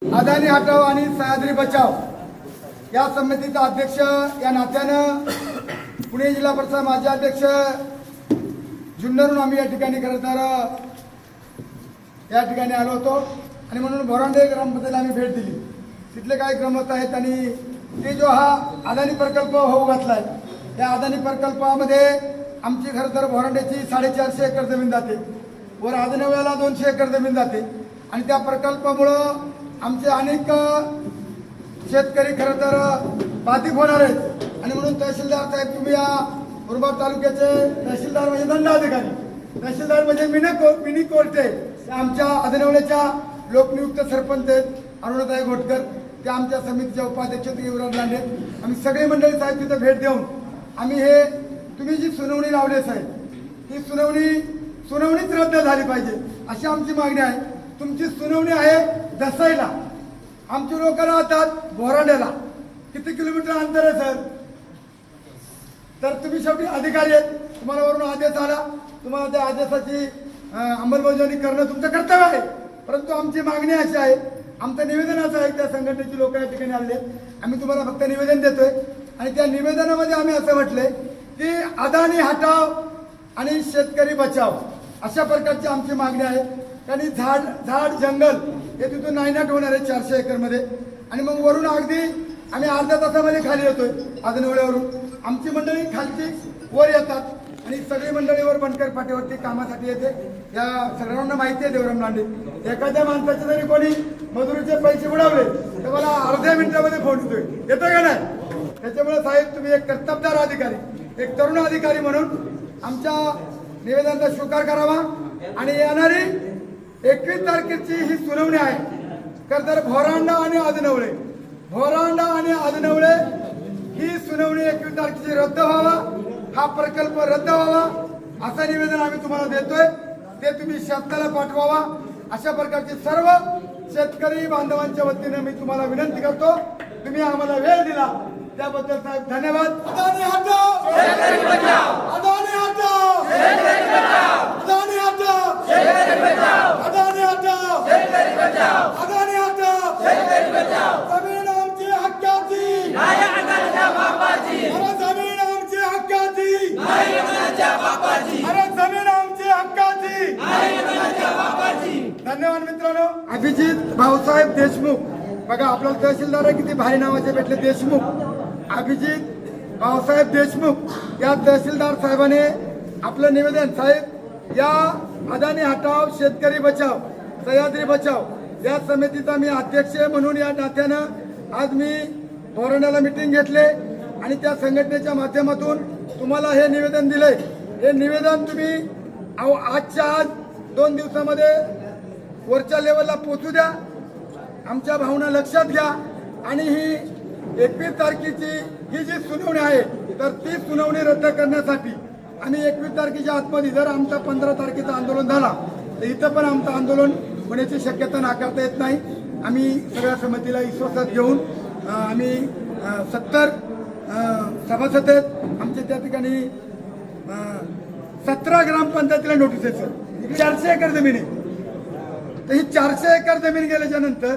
अदानी हटाव आणि सह्याद्री बचाव या समितीचा अध्यक्ष या नात्यानं पुणे जिल्हा परिषद माजी अध्यक्ष जुन्नरून आम्ही या ठिकाणी खरं तर या ठिकाणी आलो होतो आणि म्हणून बोरांडे ग्रामपंचायतीला आम्ही भेट दिली। तिथले काही ग्रामस्थ आहेत आणि ते जो हा अदानी प्रकल्प होऊ घातलाय त्या अदानी प्रकल्पामध्ये आमची खरं तर बोरांडेची 450 एकर जमीन जाते, वर आदनवेला 200 एकर जमीन जाते आणि त्या प्रकल्पामुळं आमचे अनेक शेतकरी खरं तर बाधित होणार आहेत आणि म्हणून तहसीलदार साहेब तुम्ही या मुरबाड तालुक्याचे तहसीलदार म्हणजे दंडाधिकारी, तहसीलदार म्हणजे मिनी कोर्टे आमच्या आदनवल्याच्या लोकनियुक्त सरपंच आहेत अरुणाताई घोटकर, त्या आमच्या समितीच्या उपाध्यक्ष युवराज लांडे, आम्ही सगळे मंडळी साहेब तिथे भेट देऊन आम्ही हे तुम्ही जी सुनावणी लावली साहेब ती सुनावणीच रद्द झाली पाहिजे अशी आमची मागणी आहे। तुमची सुनावणी आहे दसाईला, आमचे लोक राहतात बोरांड्याला, किती किलोमीटर अंतर आहे सर? तर तुम्ही शेवटी अधिकारी आहेत, तुम्हाला वरून आदेश आला, तुम्हाला त्या आदेशाची अंमलबजावणी करणं तुमचं कर्तव्य आहे। परंतु आमची मागणी अशी आहे, आमचं निवेदन असं आहे, त्या संघटनेची लोक या ठिकाणी आले, आम्ही तुम्हाला फक्त निवेदन देतोय आणि त्या निवेदनामध्ये आम्ही असं म्हटलंय की अदानी हटाव आणि शेतकरी बचाव अशा प्रकारची आमची मागणी आहे। आणि झाड जंगल हे तिथून नायनाट होणार आहे 400 एकरमध्ये आणि मग वरून अगदी आम्ही अर्ध्या तासामध्ये खाली येतोय आदनवळ्यावरून, आमची मंडळी खालची वर येतात आणि सगळी मंडळी वर बनकर फाट्यावरती कामासाठी येते। या सगळ्यांना माहिती आहे देवराम लांडे, एखाद्या माणसाचे जरी कोणी मजुरीचे पैसे उडवले तर मला अर्ध्या मिनिटामध्ये फोन येतो का नाही? त्याच्यामुळे साहेब तुम्ही एक कर्तबदार अधिकारी, एक तरुण अधिकारी म्हणून आमच्या निवेदनाचा स्वीकार करावा आणि येणारी 21 तारखेची ही सुनावणी आहे खरं तर भोरांडा आणि आदनवळे ही सुनावणी 21 तारखेची रद्द व्हावा, हा प्रकल्प रद्द व्हावा असं निवेदन आम्ही तुम्हाला देतोय, ते तुम्ही शासनाला पाठवावा अशा प्रकारचे सर्व शेतकरी बांधवांच्या वतीने मी तुम्हाला विनंती करतो। तुम्ही आम्हाला वेळ दिला त्याबद्दल साहेब धन्यवाद। अदानी हटाव, शेतकरी बचाव, अदानी हटाव, शेतकरी बचाव, अदानी हटाव, शेतकरी बचाव, अदानी हटाव, शेतकरी बचाव, अदानी हटाव, शेतकरी बचाव। जमीन आमची हक्काची, नाही अदानीच्या बापाची, अरे जमीन आमची हक्काची, नाही अदानीच्या बापाची, अरे जमीन आमची हक्काची, नाही अदानीच्या बापाची। धन्यवाद मित्रांनो। अभिजित भाऊसाहेब देशमुख, बघा आपल्याला तहसीलदार आहे किती भारी नावाचे भेटले, देशमुख, अभिजित भाऊसाहेब देशमुख या तहसीलदार साहेबांनी आपलं निवेदन साहेब या अदानी हटाव शेतकरी बचाव सह्याद्री बचाव या समितीचा मी अध्यक्ष म्हणून या नात्यानं आज मी बोरांड्याला मीटिंग घेतले आणि त्या संघटनेच्या माध्यमातून तुम्हाला हे निवेदन दिलंय। हे निवेदन तुम्ही आजच्या आज 2 दिवसामध्ये वरच्या लेवलला पोहोचू द्या, आमच्या भावना लक्षात घ्या आणि ही 21 तारखेची ही जी सुनावणी आहे तर ती सुनावणी रद्द करण्यासाठी आम्ही 21 तारखेच्या आतमध्ये जर आमचा 15 तारखेचं आंदोलन झाला तर इथं पण आमचं आंदोलन होण्याची शक्यता नाकारता येत नाही। आम्ही सगळ्या समितीला विश्वासात घेऊन आम्ही 70 सभासद आहेत आमचे, त्या ठिकाणी 17 ग्रामपंचायतीला नोटीस आहे सर, 400 एकर जमीन आहे। तर ही 400 एकर जमीन गेल्याच्या नंतर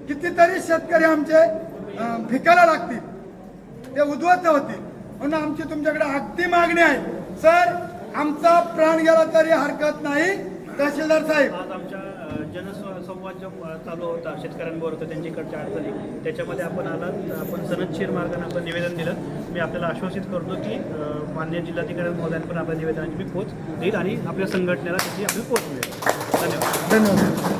कितीतरी शेतकरी आमचे भिकायला लागतील, ते उद्ध्वस्त होतील, म्हणून आमची तुमच्याकडे अगदी मागणी आहे सर, आमचा प्राण गेला तरी हरकत नाही। तहसीलदार साहेब, आज आमच्या जनसंवाद जो चालू होता शेतकऱ्यांबरोबर होता त्यांच्याकडच्या अडचणी, त्याच्यामध्ये आपण आलात, आपण सनदशीर मार्गाने आपलं निवेदन दिलं। मी आपल्याला आश्वासित करतो की माननीय जिल्हाधिकारी महोदयांनी पण आपल्या निवेदनाची मी पोच देईल आणि आपल्या संघटनेला त्याची आपली पोच मिळेल। धन्यवाद। धन्यवाद।